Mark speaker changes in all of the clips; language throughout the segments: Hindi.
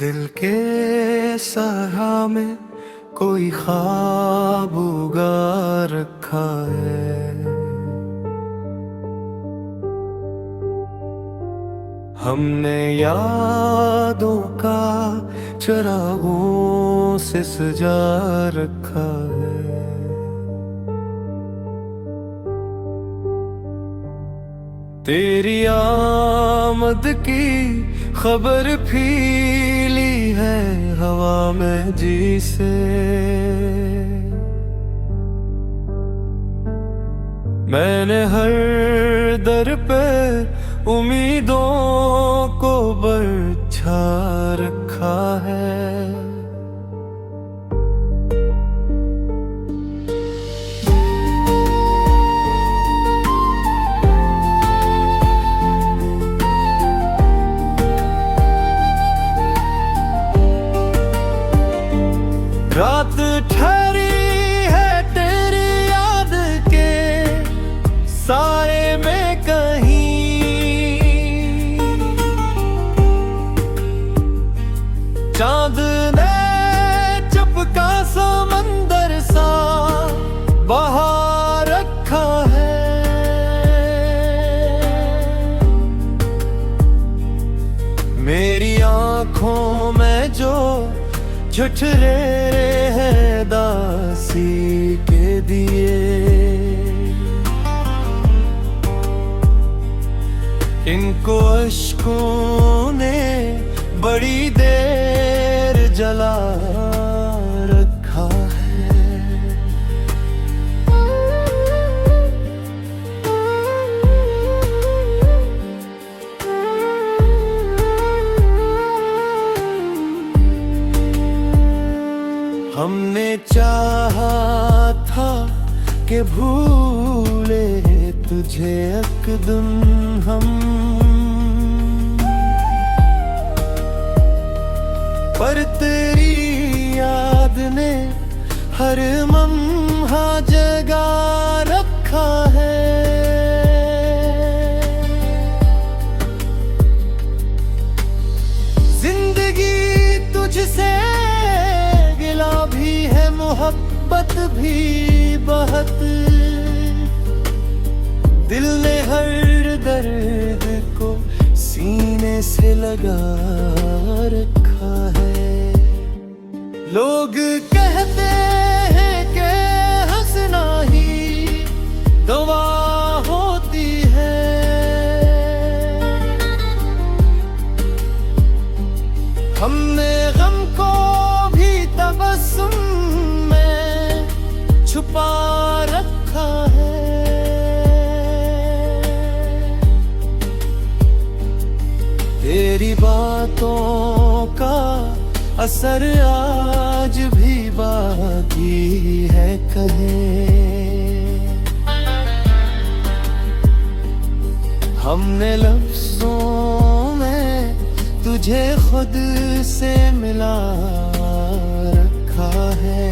Speaker 1: दिल के सहा में कोई ख्वाब उगा रखा है। हमने यादों का चिरागों से सजा रखा है। तेरी आमद की खबर फीली है हवा में जी से। मैंने हर दर पे उम्मीदों को बरछा रखा है। रात ठहरी है तेरी याद के साए में कहीं। चांद ने चपका समंदर सा बहा रखा है। मेरी आंखों में जो झुठरे है दासी के दिए, इनको अश्कों ने बड़ी देर जला रखा है। हमने चाहा था कि भूले तुझे एकदम हम, पर तेरी याद ने हर लम्हा जगा रखा है। जिंदगी तुझसे भी है, मोहब्बत भी बहुत। दिल ने हर दर्द को सीने से लगा रखा है। लोग कहते हैं कि हंसना ही दवा होती है। हमने गम को तबस्सुम में छुपा रखा है। तेरी बातों का असर आज भी बाकी है कहे। हमने लफ्ज़ों में तुझे खुद से मिला रखा है।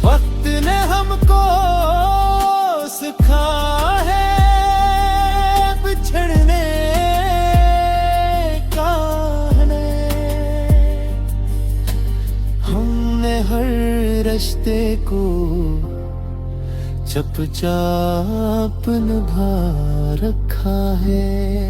Speaker 1: वक्त ने हमको सिखा है बिछड़ने का है। हमने हर रिश्ते को चुपचाप निभा रखा है।